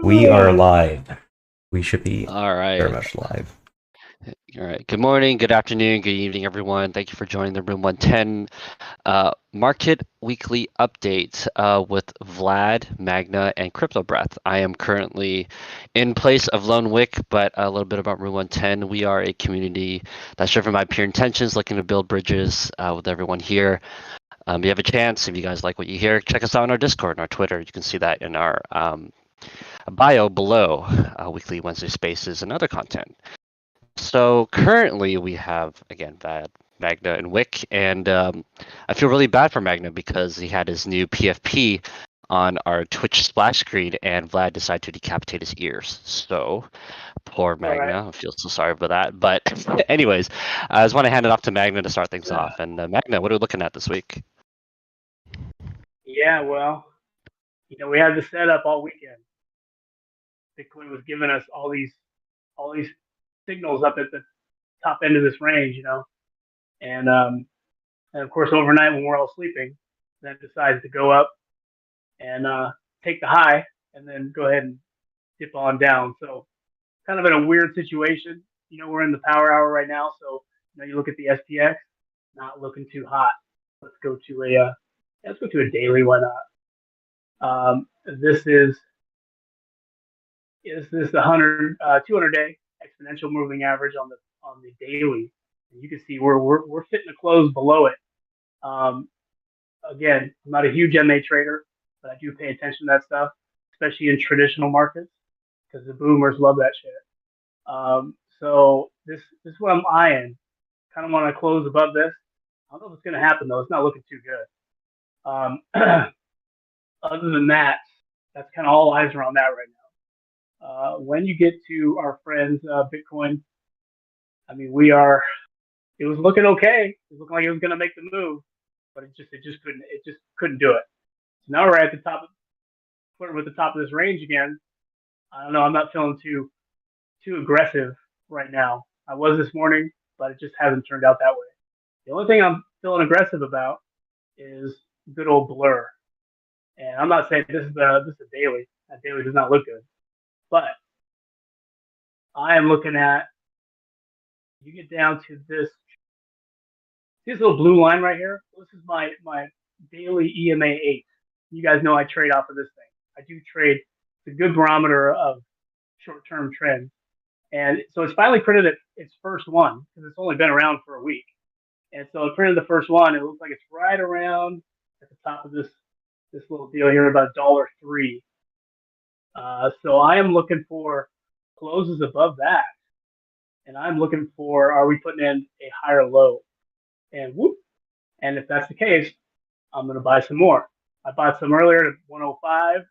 We are live. We should be All very right. much live. All right. Good morning, good afternoon, good evening, everyone. Thank you for joining the Room 110 Market Weekly Update with Vlad, Magna, and Crypto Breath. I am currently in place of Lone Wick, but a little bit about Room 110. We are a community that's driven by pure intentions, looking to build bridges with everyone here. You have a chance, if you guys like what you hear, check us out on our Discord and our Twitter. You can see that in our bio below, weekly Wednesday spaces and other content. So currently we have, again, Magna and Wick, and I feel really bad for Magna because he had his new PFP on our Twitch splash screen, and Vlad decided to decapitate his ears. So poor Magna, I feel so sorry for that. But anyways, I just want to hand it off to Magna to start things off. And Magna, what are we looking at this week? Yeah, well, we had the setup all weekend. Bitcoin was giving us all these signals up at the top end of this range, and of course overnight when we're all sleeping, then decides to go up and take the high and then go ahead and dip on down. So kind of in a weird situation. We're in the power hour right now, so you look at the SPX, not looking too hot. Let's go to a daily. Why not? This is the 200 day exponential moving average on the daily, and you can see we're fitting to close below it. Again, I'm not a huge MA trader, but I do pay attention to that stuff, especially in traditional markets, because the boomers love that shit. So this is what I'm eyeing. Kind of want to close above this. I don't know if it's going to happen though. It's not looking too good. Other than that, that's kind of all eyes are on that right now. When you get to our friends Bitcoin, I mean, it was looking okay. It was looking like it was going to make the move, but it just couldn't do it. So now we're at the top, flirting with the top of this range again. I don't know. I'm not feeling too aggressive right now. I was this morning, but it just hasn't turned out that way. The only thing I'm feeling aggressive about is good old Blur. And I'm not saying this is a daily. That daily does not look good, but I am looking at. You get down to this little blue line right here. This is my daily EMA 8. You guys know I trade off of this thing. I do trade. It's a good barometer of short-term trends. And so it's finally printed its first one because it's only been around for a week. And so it printed the first one. It looks like it's right around at the top of this little deal here, about $1.03. So I am looking for closes above that. And I'm looking for, are we putting in a higher low? And whoop. And if that's the case, I'm going to buy some more. I bought some earlier at 105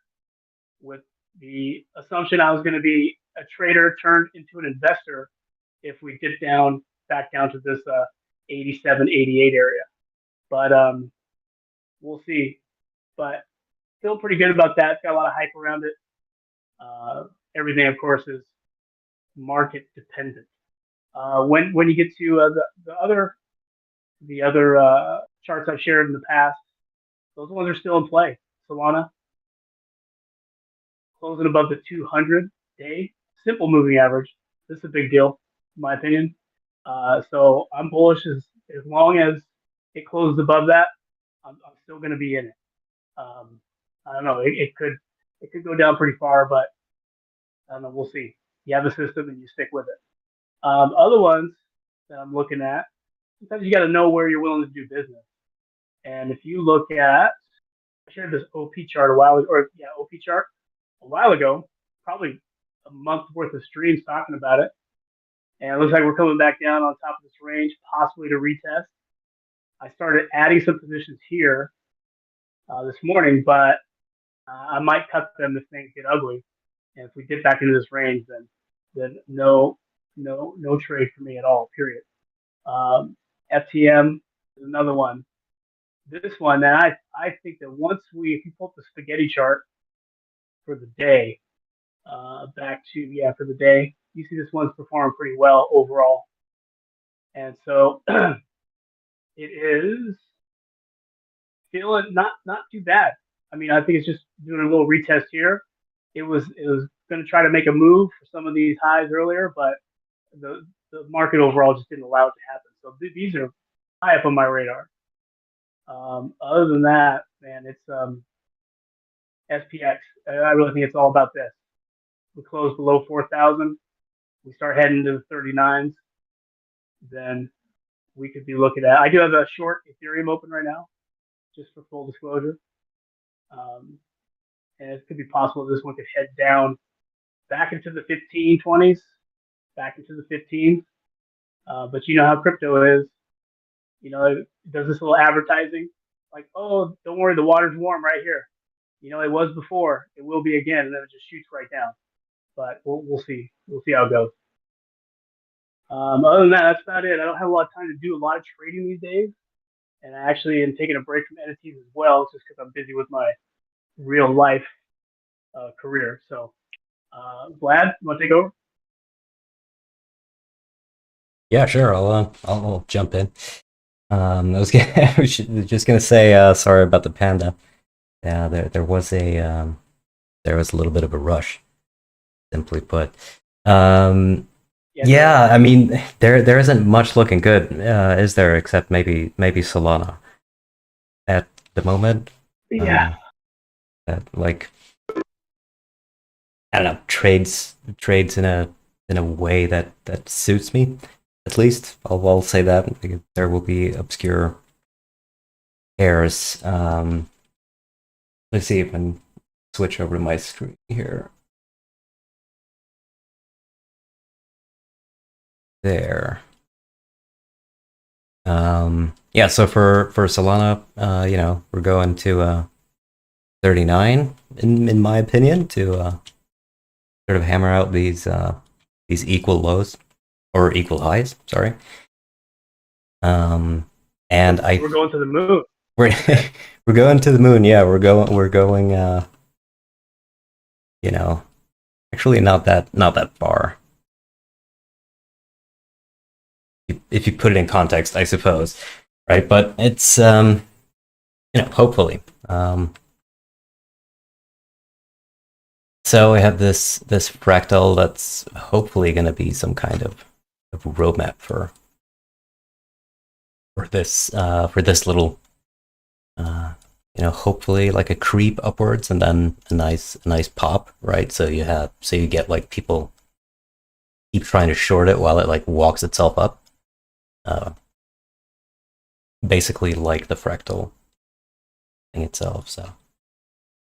with the assumption I was going to be a trader turned into an investor if we dip back down to this 87, 88 area. But we'll see. But feel pretty good about that. It's got a lot of hype around it. Everything, of course, is market dependent. When you get to the other charts I've shared in the past, those ones are still in play. Solana closing above the 200-day simple moving average. This is a big deal, in my opinion. So I'm bullish as long as it closes above that. I'm still going to be in it. I don't know. It could go down pretty far, but I don't know. We'll see. You have a system and you stick with it. Other ones that I'm looking at, sometimes you got to know where you're willing to do business. And if you look at, I shared this OP chart OP chart a while ago, probably a month worth of streams talking about it. And it looks like we're coming back down on top of this range, possibly to retest. I started adding some positions here this morning, but I might cut them if things get ugly. And if we get back into this range, then no trade for me at all. Period. FTM is another one. This one, and I think that if you pull up the spaghetti chart for the day, for the day, you see this one's performing pretty well overall. And so it is feeling not too bad. I mean, I think it's just doing a little retest here. It was going to try to make a move for some of these highs earlier, but the market overall just didn't allow it to happen. So these are high up on my radar. Other than that, man, it's SPX. I really think it's all about this. We close below 4,000. We start heading to the 39s. Then we could be looking at. I do have a short Ethereum open right now, just for full disclosure. And it could be possible this one could head down back into the 15, 20s, back into the 15s. But you know how crypto is. You know, it does this little advertising, like, oh, don't worry, the water's warm right here. You know, it was before, it will be again, and then it just shoots right down. But we'll see. We'll see how it goes. Other than that, that's about it. I don't have a lot of time to do a lot of trading these days, and I actually am taking a break from entities as well, just because I'm busy with my real life career. So, Vlad, you want to take over? Yeah, sure. I'll jump in. I was just gonna say sorry about the panda. Yeah, there was a little bit of a rush, simply put. Yeah, I mean there isn't much looking good, is there? Except maybe Solana at the moment. Yeah. Like, I don't know, trades in a way that suits me. At least I'll say that, because there will be obscure pairs. Let's see if I can switch over to my screen here. There. Yeah, so for Solana, you know, we're going to 39 in my opinion, to sort of hammer out these equal lows, or equal highs, sorry. And we're going to the moon. We're going to the moon. Yeah, we're going you know, actually not that far. If you put it in context, I suppose, right? But it's you know, hopefully. So we have this fractal that's hopefully going to be some kind of roadmap for this little you know, hopefully like a creep upwards and then a nice pop, right? So you get like people keep trying to short it while it like walks itself up. Basically like the fractal thing itself. So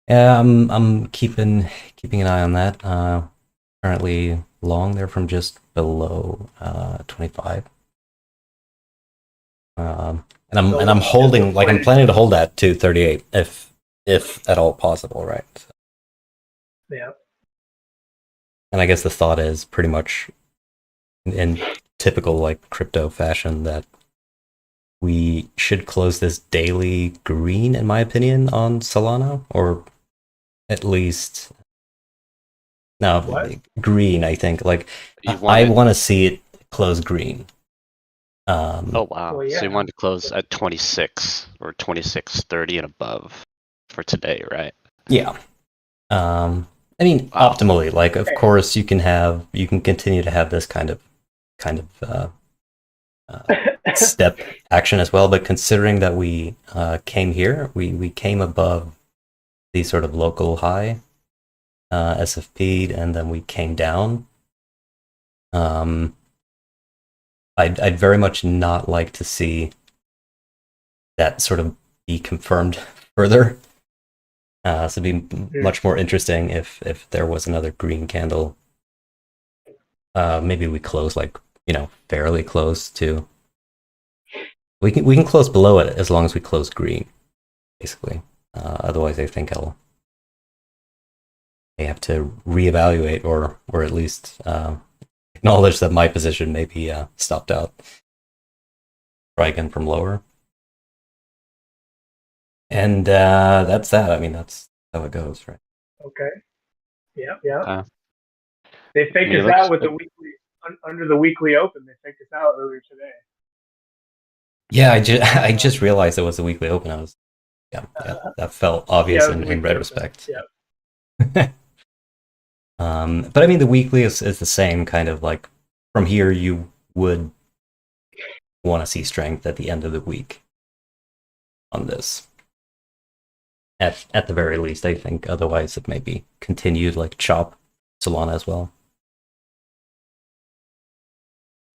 yeah, I'm keeping an eye on that. Currently long there from just below 25. And I'm holding, like, I'm planning to hold that to 38 if at all possible, right? So. Yeah. And I guess the thought is pretty much in typical like crypto fashion that we should close this daily green, in my opinion, on Solana, or at least green. I think like I want to see it close green. Oh wow! Well, yeah. So you wanted to close at 26 or 26.30 and above for today, right? Yeah. I mean, optimally, like, of course, you can continue to have this kind of step action as well. But considering that we came here, we came above the sort of local high, SFP'd, and then we came down. I'd very much not like to see that sort of be confirmed further. So it'd be much more interesting if there was another green candle. Maybe we close, like, you know, fairly close to. We can close below it as long as we close green, basically. Otherwise, I think I have to reevaluate, or at least acknowledge that my position may be stopped out. Try again from lower. And that's that. I mean, that's how it goes, right? Okay. Yeah. They faked us out with the weekly, under the weekly open. They faked us out earlier today. Yeah, I just realized it was the weekly open. I was, yeah, that felt obvious in retrospect. Yeah. But I mean, the weekly is the same kind of like from here. You would want to see strength at the end of the week on this. At the very least, I think. Otherwise, it may be continued like chop Solana as well.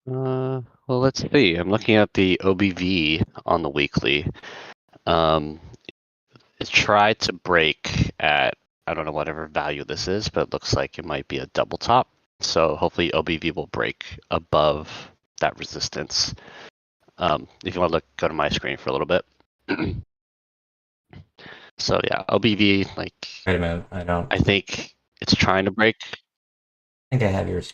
Well, let's see. I'm looking at the OBV on the weekly. It tried to break at, I don't know whatever value this is, but it looks like it might be a double top. So hopefully OBV will break above that resistance. If you want to go to my screen for a little bit. So yeah, OBV, like, Wait a minute, I think it's trying to break. think I have yours.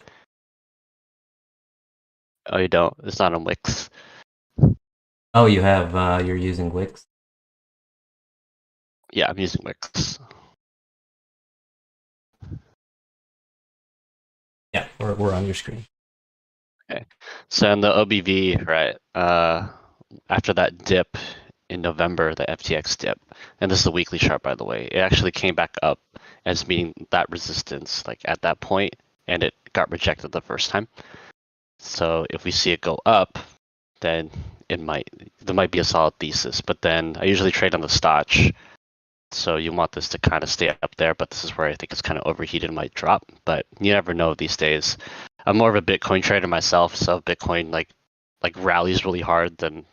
Oh, you don't? It's not on Wix. Oh, you have. You're using Wix. Yeah, I'm using Wix. Yeah, we're on your screen. So in the OBV, right, after that dip in November, the FTX dip, and this is the weekly chart, by the way, it actually came back up as meeting that resistance, like at that point, and it got rejected the first time. So if we see it go up, then there might be a solid thesis. But then I usually trade on the Stotch, so you want this to kind of stay up there. But this is where I think it's kind of overheated and might drop. But you never know these days. I'm more of a Bitcoin trader myself, so if Bitcoin like rallies really hard, then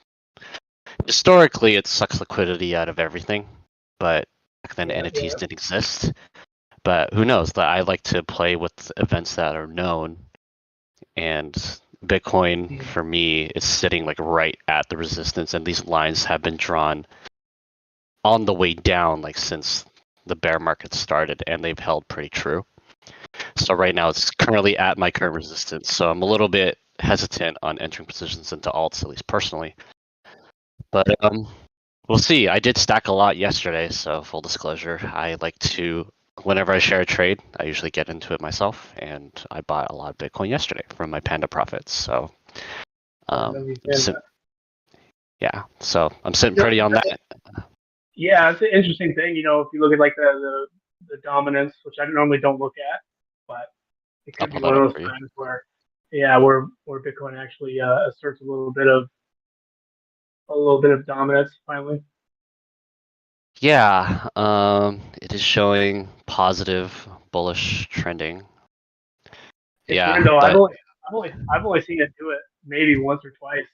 historically it sucks liquidity out of everything. But back then NFTs didn't exist. But who knows? I like to play with events that are known, and Bitcoin for me is sitting like right at the resistance, and these lines have been drawn on the way down like since the bear market started, and they've held pretty true. So right now it's currently at my current resistance, so I'm a little bit hesitant on entering positions into alts, at least personally. But we'll see. I did stack a lot yesterday, so full disclosure, I like to, whenever I share a trade, I usually get into it myself, and I bought a lot of Bitcoin yesterday from my Panda profits. So yeah, so I'm sitting pretty on that. Yeah, it's an interesting thing. You know, if you look at like the dominance, which I normally don't look at, but it could be one of those times where, where Bitcoin actually asserts a little bit of dominance finally. Yeah, it is showing positive bullish trending. Yeah, no, I've only seen it do it maybe once or twice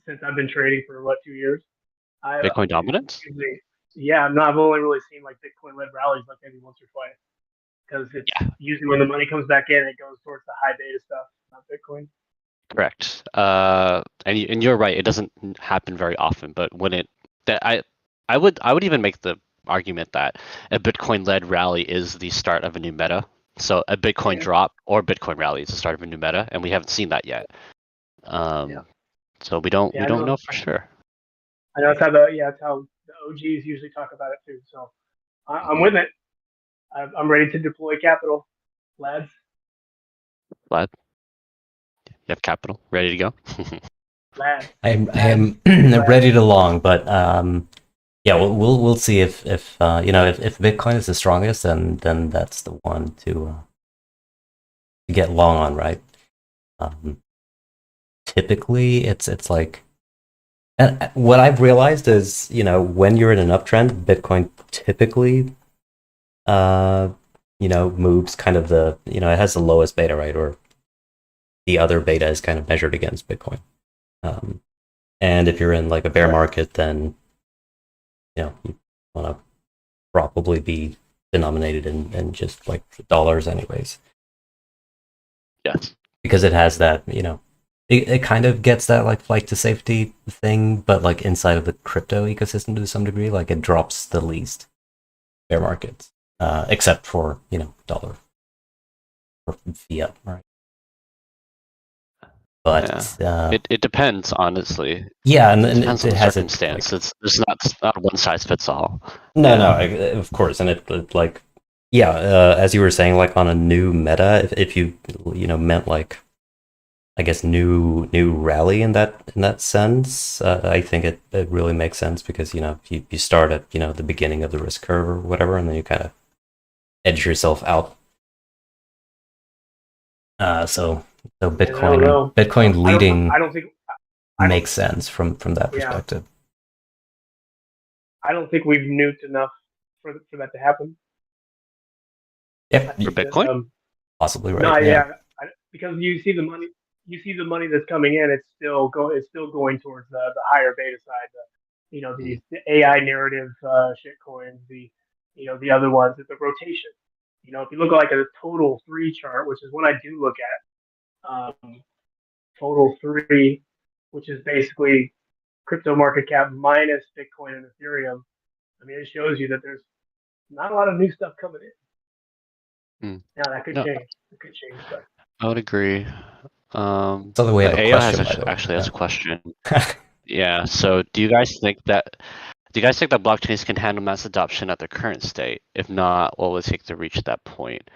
since I've been trading for 2 years. Bitcoin dominance? Yeah, no, I've only really seen like Bitcoin-led rallies like maybe once or twice, because it's usually when the money comes back in, it goes towards the high beta stuff, not Bitcoin. Correct. And you're right. It doesn't happen very often, but when I would even make the argument that a Bitcoin-led rally is the start of a new meta. So a Bitcoin drop or Bitcoin rally is the start of a new meta, and we haven't seen that yet. So we don't know for sure. I know that's how the OGs usually talk about it too. So I'm with it. I'm ready to deploy capital, lads. Lad, you have capital ready to go? I am ready to long, but yeah, we'll see if if Bitcoin is the strongest, then that's the one to get long on, right? Typically, it's like. And what I've realized is, when you're in an uptrend, Bitcoin typically, moves kind of it has the lowest beta, right? Or the other beta is kind of measured against Bitcoin. And if you're in like a bear market, then, you want to probably be denominated in just like dollars anyways. Yes. Because it has that, it kind of gets that like flight to safety thing, but like inside of the crypto ecosystem to some degree, like it drops the least bear markets, except for dollar or fiat, right? But it depends, honestly. Yeah, and it depends on the has circumstance. It's not one size fits all. No, of course, and it like as you were saying, like on a new meta, if you meant like, I guess new rally in that sense, I think it really makes sense because you start at the beginning of the risk curve or whatever, and then you kind of edge yourself out So I don't Bitcoin know. Bitcoin leading I don't think I don't. makes sense from that Yeah, perspective. I don't think we've nuked enough for that to happen. I Yep, For think that Bitcoin? possibly right. no, Yeah. yeah, because you see the money that's coming in. It's still going towards the higher beta side. Mm. The AI narrative shit coins, the other ones, it's a rotation. If you look at like a total three chart, which is what I do look at, total three, which is basically crypto market cap minus Bitcoin and Ethereum. I mean, it shows you that there's not a lot of new stuff coming in. Mm. Now that could No, change. It could change, but I would agree. So the way I have a AI has question, by the way. actually has a question. Yeah. So, do you guys think that blockchains can handle mass adoption at their current state? If not, what would it take to reach that point?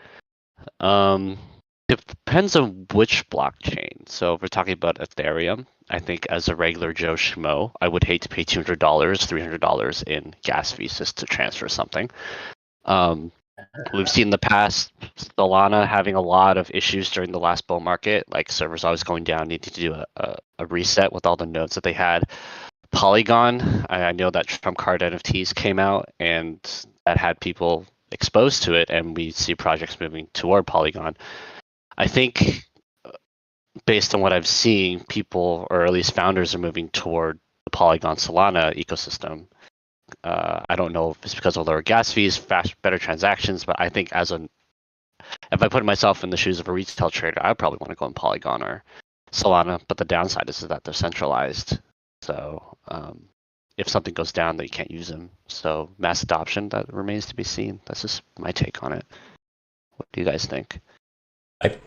Um, it depends on which blockchain. So, if we're talking about Ethereum, I think as a regular Joe Schmo, I would hate to pay $200, $300 in gas fees just to transfer something. We've seen in the past Solana having a lot of issues during the last bull market, like servers always going down, needing to do a reset with all the nodes that they had. Polygon, I know that Trump card NFTs came out and that had people exposed to it, and we see projects moving toward Polygon. I think based on what I've seen, people, or at least founders, are moving toward the Polygon Solana ecosystem. I don't know if it's because of lower gas fees, better transactions, but I think if I put myself in the shoes of a retail trader, I probably want to go in Polygon or Solana. But the downside is that they're centralized. So if something goes down, they can't use them. So mass adoption, that remains to be seen. That's just my take on it. What do you guys think?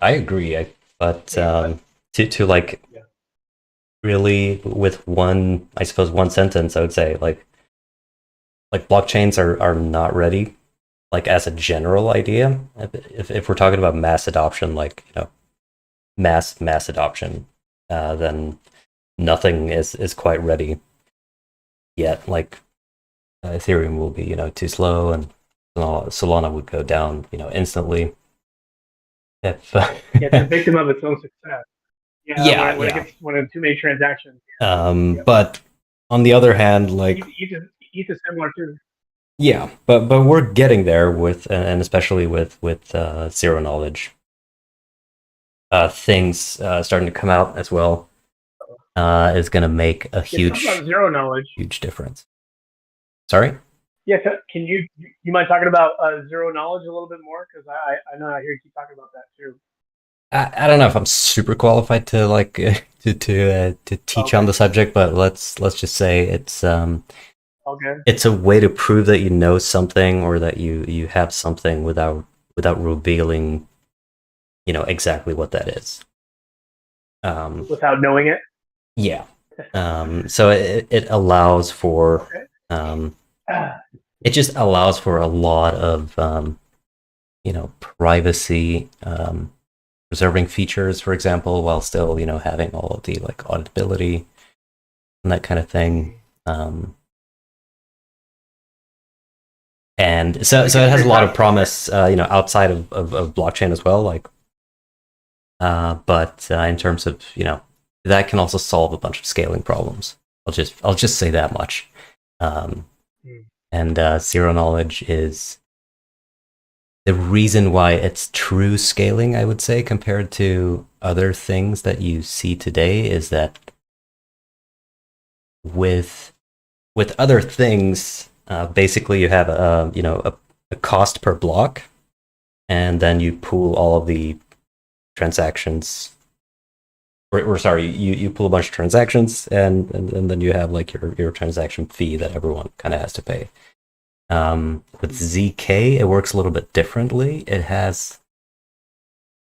I agree. But yeah, to like yeah. really with I suppose one sentence, I would say like blockchains are not ready, like as a general idea. If we're talking about mass adoption, like mass adoption, then nothing is quite ready yet. Like Ethereum will be too slow, and Solana would go down instantly. If It's a victim of its own success. Yeah, yeah, when yeah. when it's too many transactions. Yep. But on the other hand, like ETH is similar too. yeah, but we're getting there with, and especially with zero knowledge things starting to come out as well, is going to make a Yeah, talk about zero knowledge. huge difference. Sorry. Yeah, can you mind talking about zero knowledge a little bit more? Because I know I hear you keep talking about that too. I don't know if I'm super qualified to like to teach on Okay. the subject, but let's just say Okay. it's a way to prove that you know something or that you have something without revealing exactly what that is. Without knowing it. Yeah. So it allows for Okay. it just allows for a lot of privacy preserving features, for example, while still having all of the like auditability and that kind of thing. And so it has a lot of promise, outside of blockchain as well. Like, but in terms of that can also solve a bunch of scaling problems. I'll just say that much. And zero knowledge is the reason why it's true scaling, I would say, compared to other things that you see today, is that with other things, basically you have a cost per block, and then you pool all of the transactions. Or sorry, you pool a bunch of transactions, and then you have like your transaction fee that everyone kind of has to pay. With ZK, it works a little bit differently. It has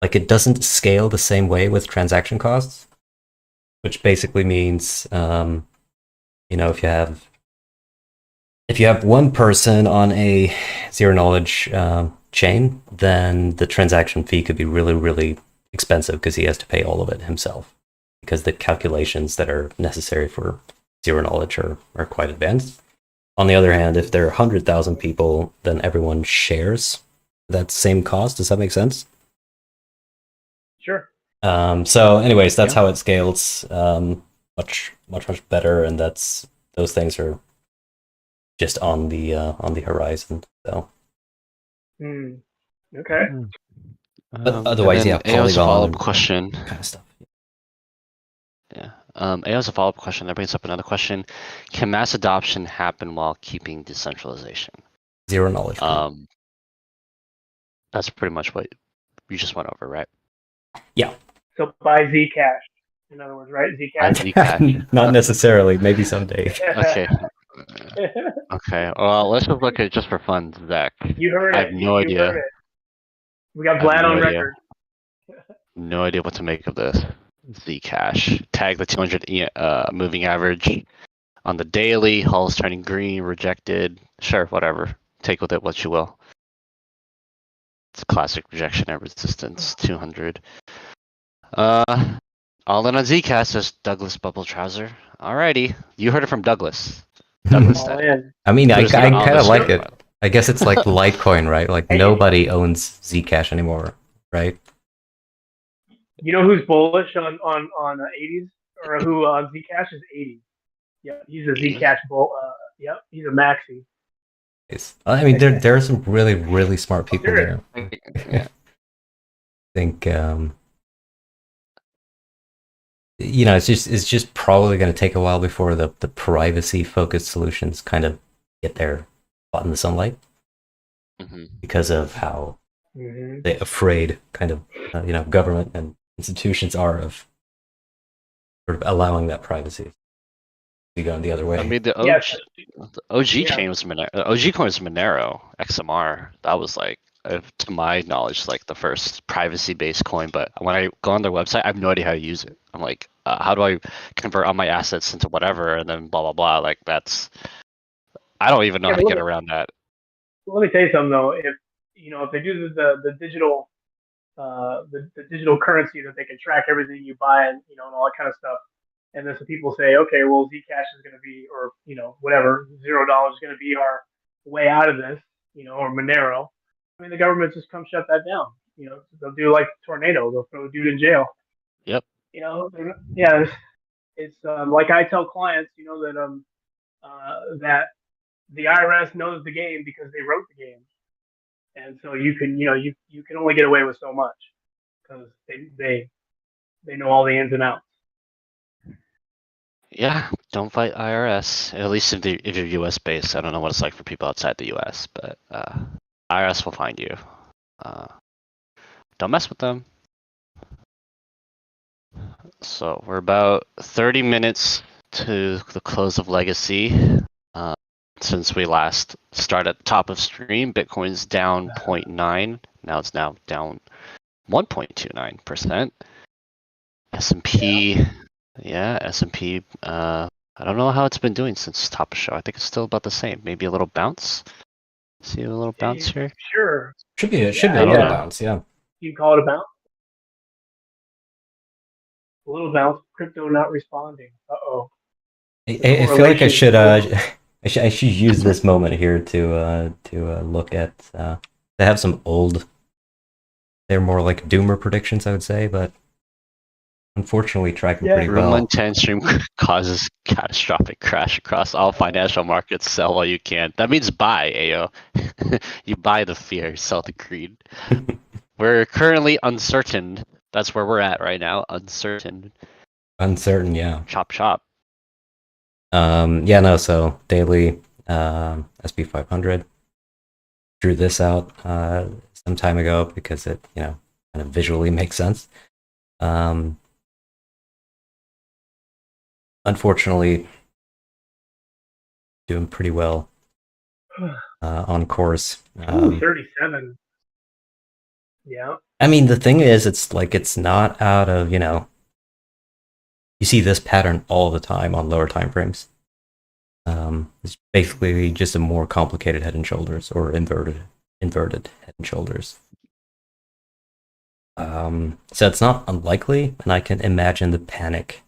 it doesn't scale the same way with transaction costs, which basically means if you have one person on a zero knowledge chain, then the transaction fee could be really, really expensive because he has to pay all of it himself, because the calculations that are necessary for zero knowledge are quite advanced. On the other hand, if there are 100,000 people, then everyone shares that same cost. Does that make sense? Sure. So, anyways, that's Yeah. how it scales. Much better, and those things are just on the horizon. So, Hmm. Okay. but And otherwise, then yeah, AO's Polygon follow-up and question. kind of stuff. Yeah. AO's a follow-up question. That brings up another question. Can mass adoption happen while keeping decentralization? Zero knowledge. That's pretty much what you just went over, right? So buy Zcash. In other words, right? I Zcash. Zcash. Not necessarily. Maybe someday. Okay. Okay. Well, let's just look at it just for fun, Zach. You heard I have it. no You heard idea. it. We got I have Vlad no on idea. record. No idea what to make of this. Zcash. Tag the 200 moving average on the daily. Hull's turning green. Rejected. Sure, whatever. Take with it what you will. It's classic rejection and resistance. 200. All in on Zcash, says Douglas Bubble Trouser. Alrighty. You heard it from Douglas. Douglas All said. in. I mean, I Put us on kind the of like screen. it. I guess it's like Litecoin, right? Like Hey. nobody owns Zcash anymore, right? You know who's bullish on 80s or who Zcash is 80s. Yep, he's a 80s? Zcash bull. Yep, he's a maxi. I mean, there are some really smart people Sure. there. Yeah. I think it's just probably going to take a while before the privacy focused solutions kind of get their spot in the sunlight Mm-hmm. because of how Mm-hmm. they afraid kind of government and institutions are of sort of allowing that privacy to be going the other way. I mean, the OG, Yes. the OG Yeah. chain was Monero. OG coin was Monero XMR. That was like, to my knowledge, like the first privacy-based coin. But when I go on their website, I have no idea how to use it. I'm like, how do I convert all my assets into whatever, and then blah blah blah. Like I don't even know Yeah, how to but get look- around that. Let me tell you something though. If they do the digital the digital currency that they can track everything you buy and and all that kind of stuff, and then some people say, okay, well Zcash is going to be, or whatever, $0 is going to be our way out of this, or Monero. I mean, the government just come shut that down. They'll do like tornado. They'll throw a dude in jail. Yep. Yeah, it's like I tell clients, that the IRS knows the game because they wrote the game, and so you can only get away with so much because they know all the ins and outs. Yeah, don't fight IRS. At least if you're US based. I don't know what it's like for people outside the US, but IRS will find you. Don't mess with them. So we're about 30 minutes to the close of Legacy. Since we last started at the top of stream, Bitcoin's down 0.9. Now it's down 1.29%. S&P, S&P. I don't know how it's been doing since top of show. I think it's still about the same. Maybe a little bounce. See a little bounce here. Sure, Should be a I little don't know. bounce, yeah. you can call it a bounce. A little bounce. Crypto not responding. Uh-oh. I feel like I should use this moment here to look at. They have some old. They're more like doomer predictions, I would say, but unfortunately tracking pretty Room well. 110 stream causes catastrophic crash across all financial markets. Sell while you can. That means buy, AO. You buy the fear, sell the greed. We're currently uncertain. That's where we're at right now. Uncertain. Uncertain, yeah. Chop chop. So daily SP 500 drew this out some time ago because it kind of visually makes sense. Unfortunately, doing pretty well on course. 37. Yeah. I mean, the thing is, it's not out of, you see this pattern all the time on lower time frames. It's basically just a more complicated head and shoulders, or inverted head and shoulders. So it's not unlikely, and I can imagine the panic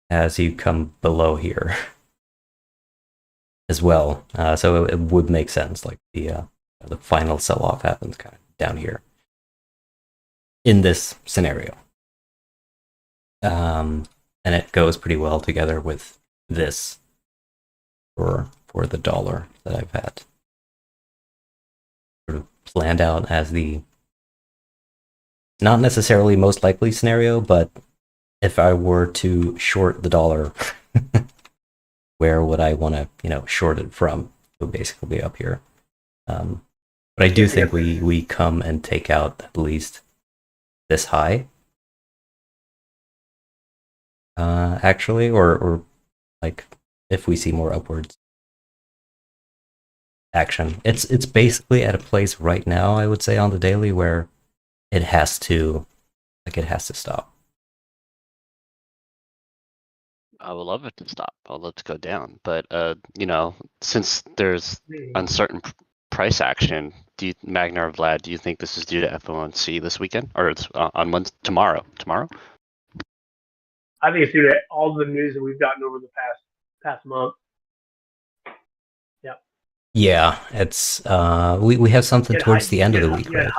as you come below here as well. So it would make sense, like the final sell-off happens kind of down here. in this scenario. And it goes pretty well together with this for the dollar that I've had sort of planned out as the not necessarily most likely scenario, but if I were to short the dollar, where would I want to, short it from? It would basically be up here. But I do think we come and take out at least this high. Actually, or like if we see more upwards action. It's basically at a place right now, I would say, on the daily where it has to stop. I would love it to stop. I would love to go down, but since there's uncertain price action, Magna or Vlad, do you think this is due to FOMC this weekend or it's on tomorrow? Tomorrow? I think it's due to all the news that we've gotten over the past month. Yep. Yeah, it's we have something towards the end of the week, right?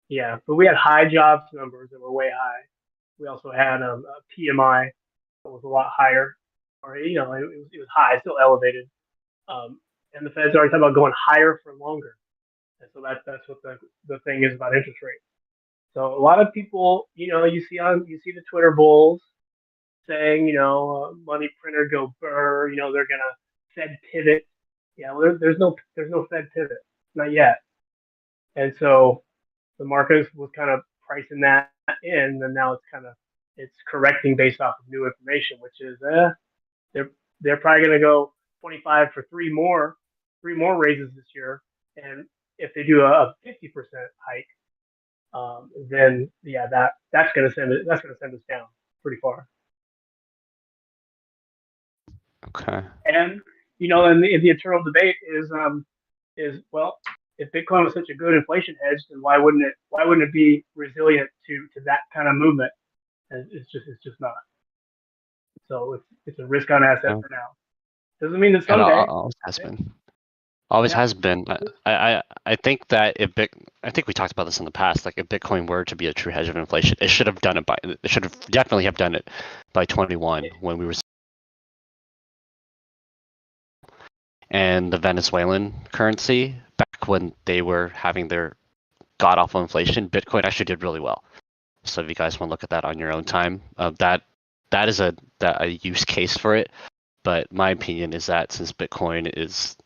Yeah, but we had high jobs numbers that were way high. We also had a PMI that was a lot higher, or it was high, still elevated. And the Fed's already talking about going higher for longer, and so that's what the thing is about interest rates. So a lot of people, you see the Twitter bulls saying, money printer go burr, they're gonna Fed pivot. Yeah, well, there's no Fed pivot, not yet. And so the market was kind of pricing that in, and now it's correcting based off of new information, which is they're probably gonna go 25 for three more raises this year, and if they do a 50% hike. Then that's gonna send us down pretty far. Okay. And and the eternal debate is well, if Bitcoin was such a good inflation hedge, then why wouldn't it be resilient to that kind of movement? And it's just not. So it's a risk on asset for now. Doesn't mean that someday. Always has been. Always has been. I think that I think we talked about this in the past. Like if Bitcoin were to be a true hedge of inflation, it should have definitely have done it by 21 when we were. And the Venezuelan currency back when they were having their god awful inflation, Bitcoin actually did really well. So if you guys want to look at that on your own time, that is a use case for it. But my opinion is that since Bitcoin is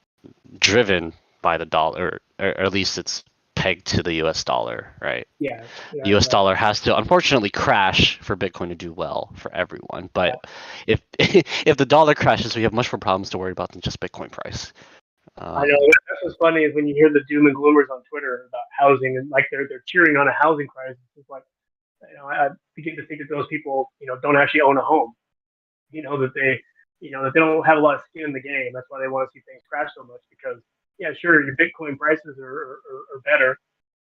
driven by the dollar, or at least it's pegged to the US dollar, right? Yeah. The US dollar has to unfortunately crash for Bitcoin to do well for everyone. But if the dollar crashes, we have much more problems to worry about than just Bitcoin price. I know that's what's funny is when you hear the doom and gloomers on Twitter about housing and like they're cheering on a housing crisis. It's like I begin to think that those people don't actually own a home. That they that they don't have a lot of skin in the game. That's why they want to see things crash so much because, yeah, sure, your Bitcoin prices are better.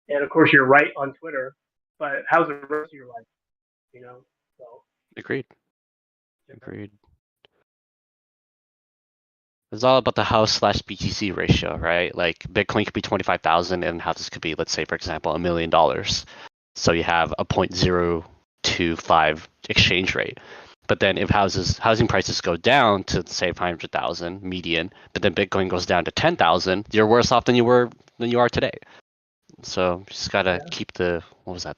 And, of course, you're right on Twitter. But how's the rest of your life? So. Agreed. It's all about the house/BTC ratio, right? Like Bitcoin could be 25,000 and houses could be, let's say, for example, $1 million. So you have a 0.025 exchange rate. But then if housing prices go down to say 500,000 median, but then Bitcoin goes down to 10,000, you're worse off than you are today. So you just gotta keep the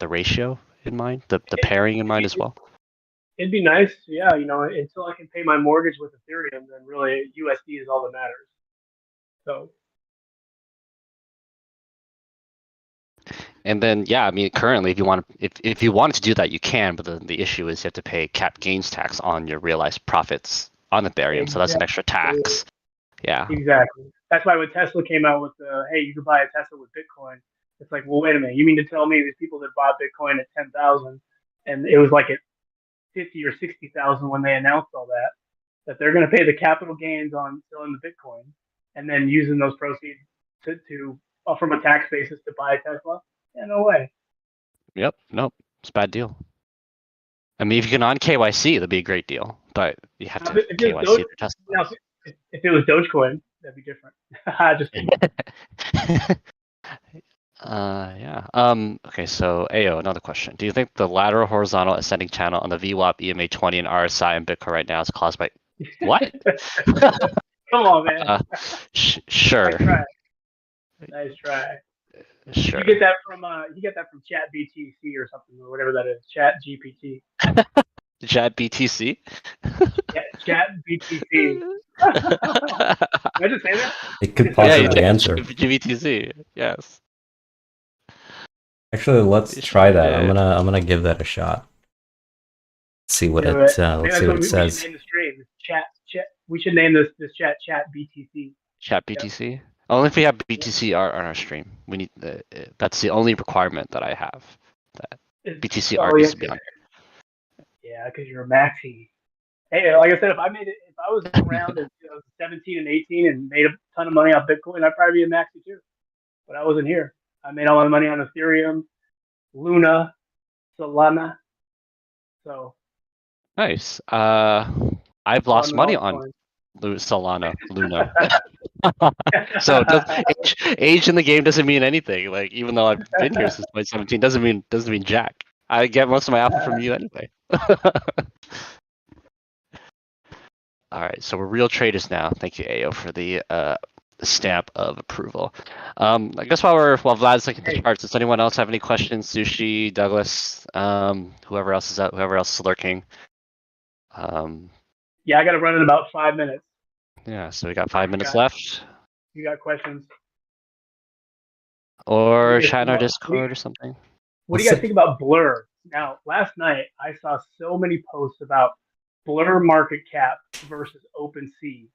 ratio in mind, the pairing in mind as well. It'd be nice, yeah. Until I can pay my mortgage with Ethereum, then really USD is all that matters. So. And then, yeah, I mean, currently, if you wanted to do that, you can. But the issue is you have to pay cap gains tax on your realized profits on Ethereum. Exactly. So that's an extra tax. Yeah. Exactly. That's why when Tesla came out with hey, you can buy a Tesla with Bitcoin. It's like, well, wait a minute. You mean to tell me these people that bought Bitcoin at 10,000 and it was like at 50 or 60,000 when they announced all that they're going to pay the capital gains on selling the Bitcoin and then using those proceeds to from a tax basis to buy a Tesla? Yeah, no way. Yep. Nope. It's a bad deal. I mean, if you can on KYC, that'd be a great deal, but you have to KYC their Tesla. Now, if it was Dogecoin, that'd be different. Just Yeah. Okay, so AO, another question. Do you think the lateral horizontal ascending channel on the VWAP, EMA20, and RSI and Bitcoin right now is caused by what? Come on, man. Sure. Nice try. Nice try. Sure. You get that from Chat BTC or something or whatever that is. Chat GPT. Chat BTC? Yeah, Chat BTC. Did I just say that? It could Yeah, you possibly did. answer. GBTC. Yes. Actually, let's You try sure that. did. I'm gonna give that a shot. See what Do it it. Maybe let's see that's what what it we should says. name the stream. Chat. We should name this chat BTC. Chat Yep. BTC? Only if we have BTC art on our stream. We need that's the only requirement that I have. That BTC art needs to be on Yeah, because you're a maxi. Hey, like I said, if I was around in 2017 and 18 and made a ton of money off Bitcoin, I'd probably be a maxi too. But I wasn't here. I made all my money on Ethereum, Luna, Solana. So Nice. I've lost fun money on altcoins. Solana, Luna. So age in the game doesn't mean anything. Like even though I've been here since 2017, doesn't mean jack. I get most of my alpha from you anyway. All right, so we're real traders now. Thank you, AO, for the stamp of approval. I guess while Vlad's looking at the charts, does anyone else have any questions? Sushi, Douglas, whoever else is out, whoever else is lurking. Yeah, I got to run in about 5 minutes. Yeah, so we got 5 minutes left. You got questions? Or chat in our Discord or something. What do you guys think about Blur? Now, last night I saw so many posts about Blur market cap versus OpenSea,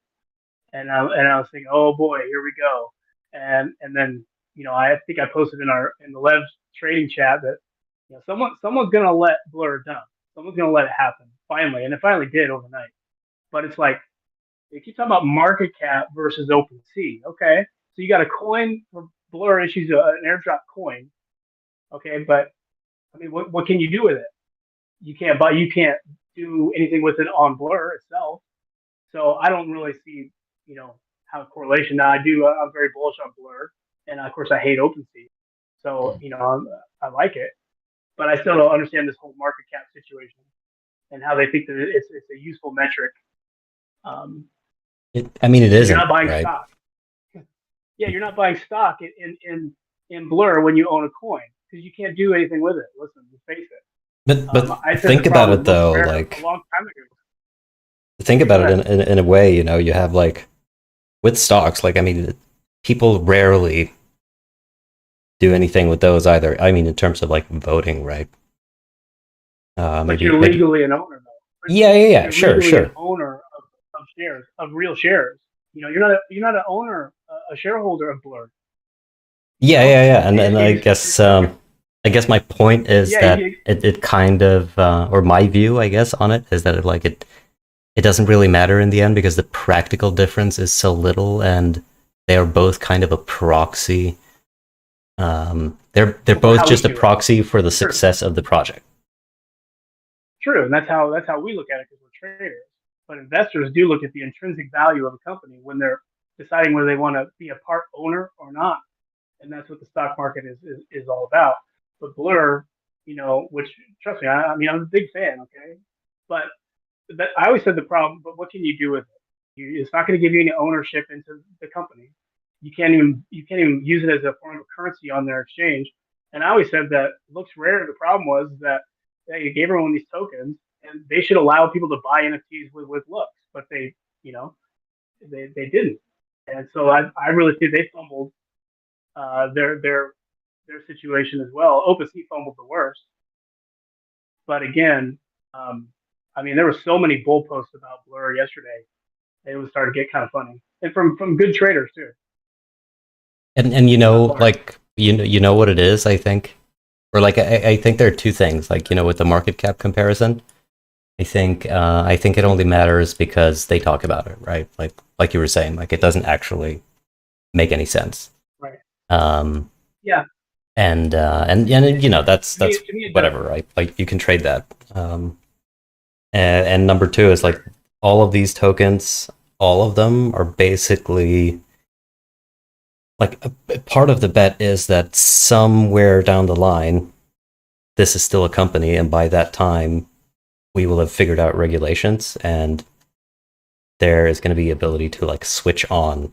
and I was thinking, oh boy, here we go. And then I think I posted in the Lev trading chat that someone's gonna let Blur down. Someone's gonna let it happen finally, and it finally did overnight. But it's like they keep talking about market cap versus OpenSea. Okay, so you got a coin for Blur issues an airdrop coin. Okay, but I mean, what can you do with it? You can't do anything with it on Blur itself. So I don't really see, how correlation. Now I'm very bullish on Blur, and of course I hate OpenSea. So I like it, but I still don't understand this whole market cap situation and how they think that it's a useful metric. I mean, it isn't. You're not buying right? stock. Yeah, you're not buying stock in Blur when you own a coin because you can't do anything with it. Listen, face it. But think about it though, like a long time ago. Think about it in a way, you have like with stocks, like I mean, people rarely do anything with those either. I mean, in terms of like voting, right? But you're legally an owner, though. Yeah. Sure. An owner of shares, of real shares. You're not an owner, a shareholder of Blur. Yeah. And I guess my point is that it kind of, or my view, I guess, on it is that it doesn't really matter in the end because the practical difference is so little, and they are both kind of a proxy. They're both just a proxy for the success of the project. True, and that's how we look at it because we're traders. But investors do look at the intrinsic value of a company when they're deciding whether they want to be a part owner or not, and that's what the stock market is all about. But Blur, which trust me, I mean I'm a big fan, okay, but I always said the problem. But what can you do with it? It's not going to give you any ownership into the company. You can't even use it as a form of currency on their exchange. And I always said that looks rare. The problem was that you gave everyone these tokens, and they should allow people to buy NFTs with looks, but they didn't. And so I really think they fumbled their situation as well. OpenSea fumbled the worst. But again, I mean, there were so many bull posts about Blur yesterday. It was starting to get kind of funny, and from good traders too. And like what it is, I think, or like I think there are two things. Like with the market cap comparison, I think it only matters because they talk about it, right? Like you were saying, like it doesn't actually make any sense. Right. Yeah. And that's whatever, right? Like you can trade that. And number two is like all of these tokens, all of them are basically like part of the bet is that somewhere down the line, this is still a company, and by that time, we will have figured out regulations, and there is going to be ability to like switch on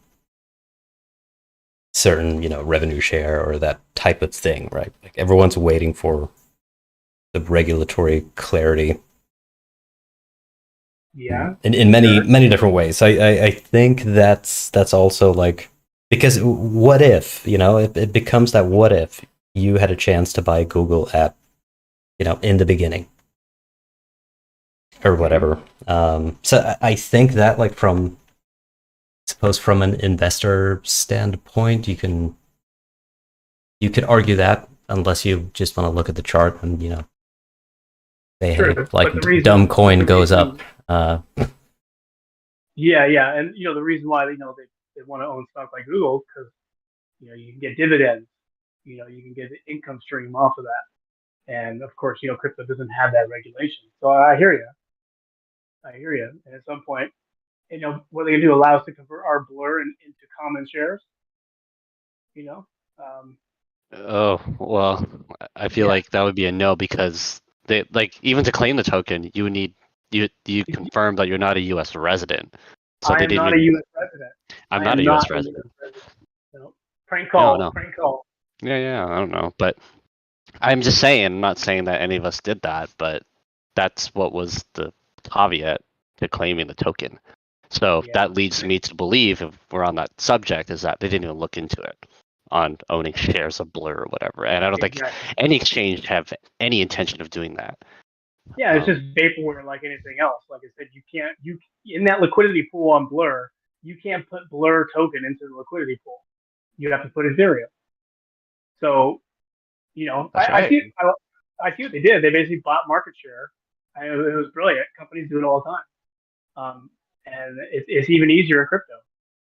certain, revenue share or that type of thing, right? Like everyone's waiting for the regulatory clarity Yeah. in many different ways. So I think that's also like, because what if, it becomes that, what if you had a chance to buy Google at, in the beginning or whatever. So I think that, like, suppose from an investor standpoint, you could argue that, unless you just want to look at the chart and say, Sure, hey, but like the reason, dumb coin the goes reason, up. yeah, and the reason why they want to own stock like Google, because you can get dividends, you can get an income stream off of that, and of course crypto doesn't have that regulation. So I hear you, and at some point, what they can do, allow us to convert our Blur into common shares, you know, um, Oh, well, I feel yeah, like that would be a no because they like even to claim the token, you would need you confirm that you're not a U.S. resident. So I they am didn't not a even. U.S. resident. I'm I not am a not U.S. a resident. U.S. resident. No. Prank No, call, no. prank call. Yeah, yeah. I don't know, but I'm just saying. I'm not saying that any of us did that, but that's what was the caveat to claiming the token. So Yeah, that leads me to believe, if we're on that subject, is that they didn't even look into it on owning shares of Blur or whatever. And I don't think exactly. any exchange have any intention of doing that. Yeah, it's just vaporware like anything else. Like I said, you in that liquidity pool on Blur, you can't put Blur token into the liquidity pool. You have to put Ethereum. So That's I right. see I see what they did. They basically bought market share. And it was brilliant. Companies do it all the time. And it's even easier in crypto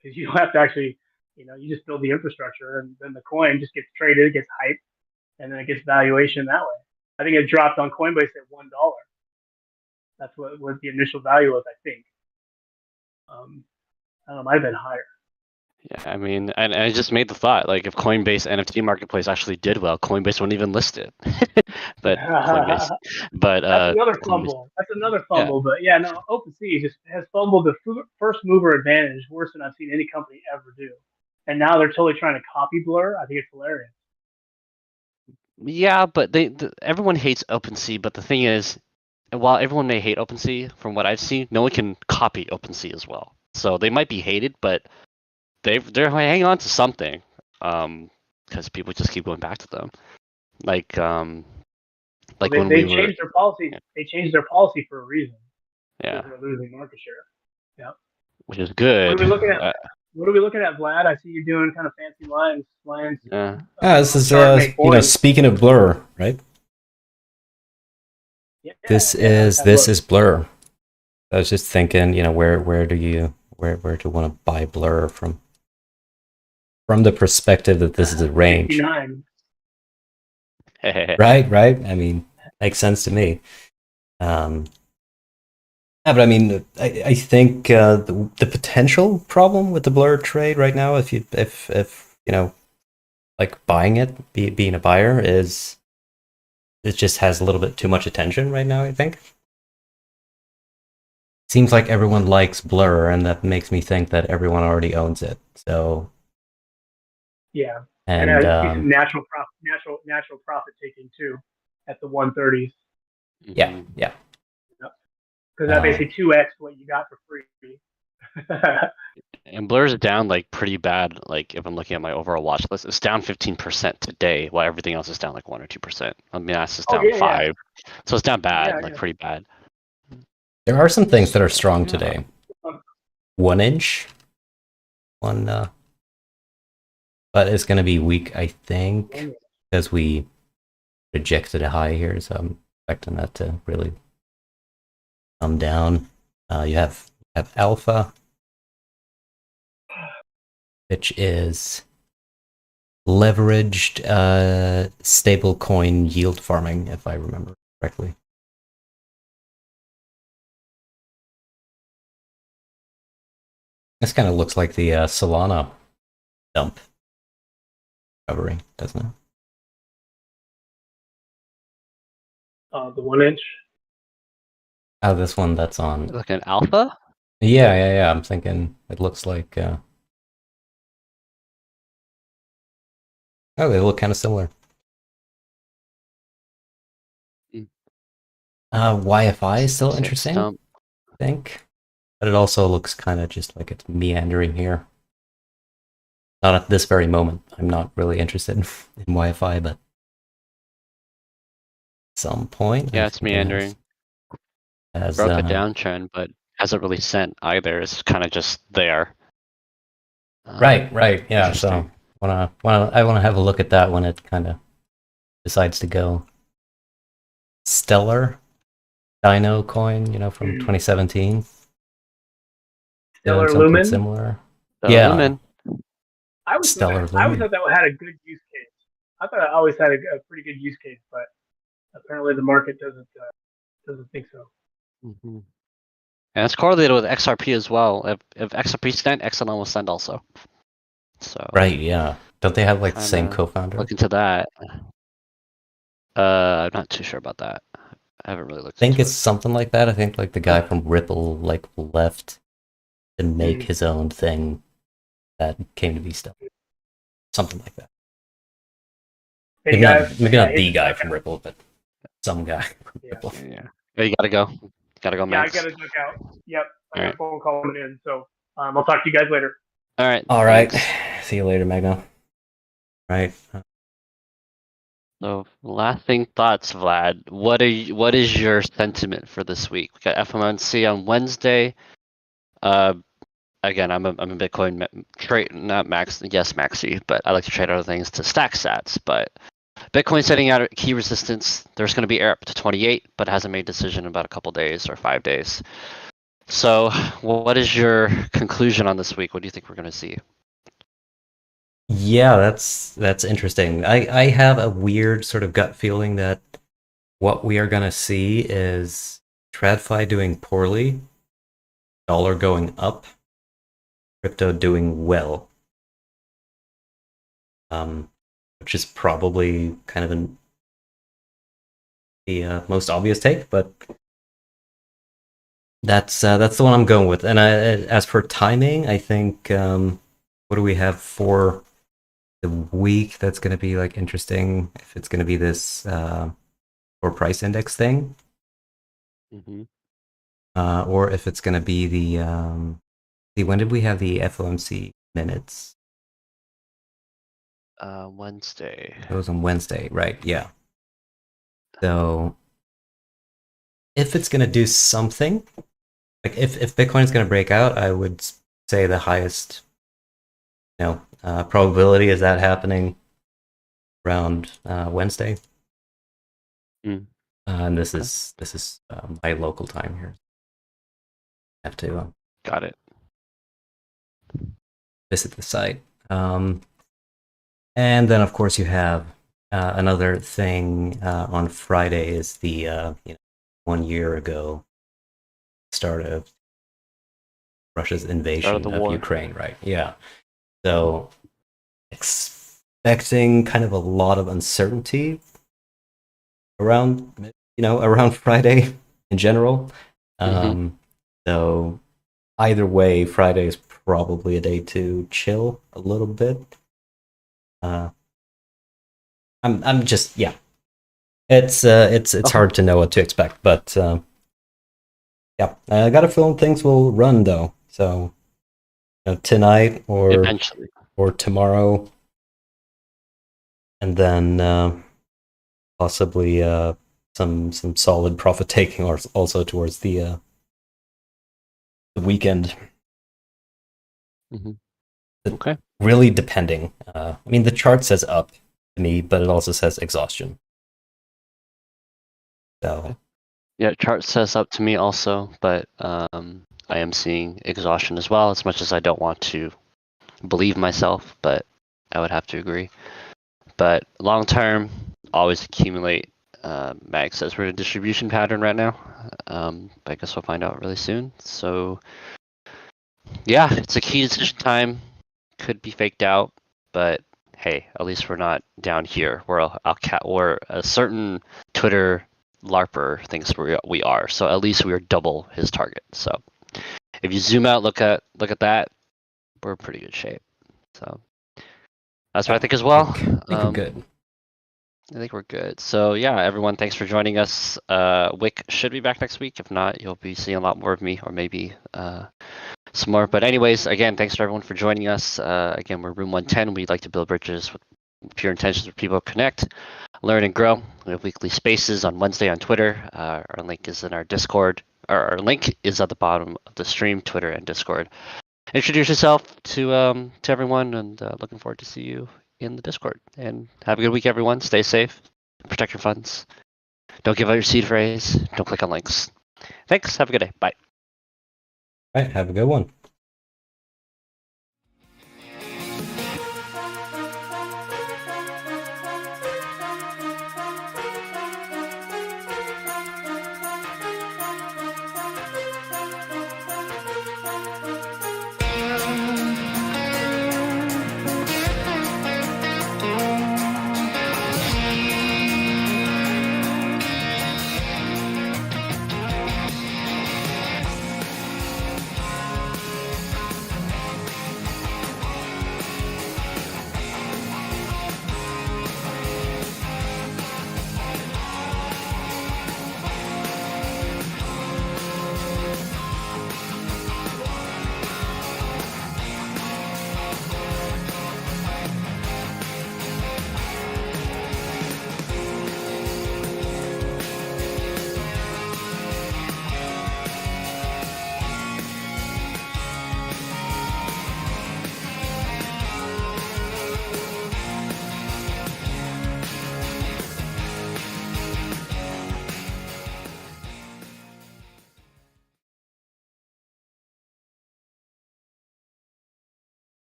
because you don't have to actually, you just build the infrastructure and then the coin just gets traded, it gets hyped, and then it gets valuation that way. I think it dropped on Coinbase at $1. That's what the initial value was, I think. I don't know, it might have been higher. Yeah, I mean, and I just made the thought, like if Coinbase NFT marketplace actually did well, Coinbase wouldn't even list it. But Coinbase, but That's another Coinbase, fumble. That's another yeah. fumble. But yeah, no, OpenSea just has fumbled the first mover advantage worse than I've seen any company ever do. And now they're totally trying to copy Blur. I think it's hilarious. Yeah, but everyone hates OpenSea, but the thing is, while everyone may hate OpenSea, from what I've seen, no one can copy OpenSea as well. So they might be hated, but they're hanging on to something, because people just keep going back to them. Like Well, when they we were, changed their policy. They changed their policy for a reason yeah, because they're losing market share. Yeah. which is What are good. we looking at? What are we looking at, Vlad? I see you doing kind of fancy lines Yeah. This on is chart make coins. speaking of Blur, right? Yeah, This yeah. is this is Blur. I was just thinking, where do you where do you want to buy Blur from the perspective that this is a range, 69. right? Right. I mean, makes sense to me. Yeah, but I mean, I think the potential problem with the Blur trade right now, if like buying it, being a buyer, is it just has a little bit too much attention right now. I think seems like everyone likes Blur, and that makes me think that everyone already owns it. So, Yeah, and and decent natural profit taking too at the 130s. yeah, Mhm. yeah. Because that basically 2x what you got for free. And Blur's down like pretty bad. Like if I'm looking at my overall watch list, it's down 15% today, while everything else is down like 1 or 2%. I mean, that's just Oh down yeah, 5, so it's down bad, like yeah. pretty bad. There are some things that are strong Yeah. today. 1 inch, one, but it's going to be weak, I think, because we rejected a high here. So I'm expecting that to really come down. You have Alpha, which is leveraged stable coin yield farming, if I remember correctly. This kind of looks like the Solana dump recovery, doesn't it? The 1 inch. Oh, this one that's on. Like an alpha? Yeah. I'm thinking it looks like. Oh, they look kind of similar. Mm. YFI is still Set interesting, stump. I think, but it also looks kind of just like it's meandering here. Not at this very moment. I'm not really interested in YFI, but at some point, I Yeah, it's think it meandering. has Broke a downtrend, but hasn't really sent either. It's kind of just there. right, yeah. So Interesting. I wanna have a look at that when it kind of decides to go. Stellar Dino coin, from 2017, doing Stellar something Lumen. similar. So Yeah, Lumen. Stellar I always Lumen. thought that had a good use case. I thought it always had a pretty good use case, but apparently the market doesn't think so. Mm-hmm. And it's correlated with XRP as well. If XRP sent, XLM will send also. So Right, yeah. Don't they have like the same kinda co-founder? look into that. I'm not too sure about that. I haven't really looked I think into it's it. something like that. I think like the guy from Ripple like left to make his own thing that came to be Stellar. Something like that. Hey Maybe guys, maybe I not hate the to guy duck from out. Ripple, but some guy from Yeah, Ripple. Yeah. Oh, you gotta go. Gotta go, yeah, I Max. gotta duck out. Yep, I All got right. a phone call coming in, so I'll talk to you guys later. All right. All right. Thanks. See you later, Magno. Right. So, lasting thoughts, Vlad. What is your sentiment for this week? We got FOMC on Wednesday. Again, I'm a Bitcoin trade, not Max. Yes, Maxi, but I like to trade other things to stack sats. But Bitcoin setting out a key resistance. There's going to be air up to 28, but hasn't made a decision in about a couple days or 5 days. So, what is your conclusion on this week? What do you think we're going to see? Yeah, that's interesting. I have a weird sort of gut feeling that what we are gonna see is TradFi doing poorly, dollar going up, crypto doing well. Which is probably kind of the most obvious take, but that's the one I'm going with. And as for timing, I think what do we have for the week that's going to be like interesting? If it's going to be this core price index thing, Mm-hmm. or if it's going to be the when did we have the FOMC minutes? Wednesday. It was on Wednesday, right? Yeah. So if it's going to do something, like if Bitcoin is going to break out, I would say the highest, probability is that happening around Wednesday. Mm. And this Okay. is my local time here. I have to Got it. visit the site. And then of course you have another thing on Friday is the 1 year ago start of Russia's invasion Start of the of war. Ukraine, right? Yeah. So expecting kind of a lot of uncertainty around around Friday in general. So either way, Friday is probably a day to chill a little bit. I'm just it's hard to know what to expect, but yeah, I got a feeling things will run though. So tonight Eventually. or tomorrow, and then possibly some solid profit taking or also towards the weekend. Mm-hmm. Okay. Really depending. I mean, the chart says up to me, but it also says exhaustion. So yeah, chart says up to me also, but I am seeing exhaustion as well. As much as I don't want to believe myself, but I would have to agree. But long term, always accumulate. Mag says we're in a distribution pattern right now. But I guess we'll find out really soon. So yeah, it's a key decision time. Could be faked out, but hey, at least we're not down here where where a certain Twitter LARPer thinks we are. So at least we are double his target. So if you zoom out, look at that, we're in pretty good shape. So that's what I think as well. I think we're good. I think we're good. So yeah, everyone, thanks for joining us. Wick should be back next week. If not, you'll be seeing a lot more of me, or maybe some more. But anyways, again, thanks to everyone for joining us. Again, we're Room 110. We like to build bridges with pure intentions where people connect, learn, and grow. We have weekly spaces on Wednesday on Twitter. Our link is in our Discord. Our link is at the bottom of the stream, Twitter and Discord. Introduce yourself to everyone, and looking forward to see you in the Discord. And have a good week, everyone. Stay safe. Protect your funds. Don't give out your seed phrase. Don't click on links. Thanks. Have a good day. Bye. All right, have a good one.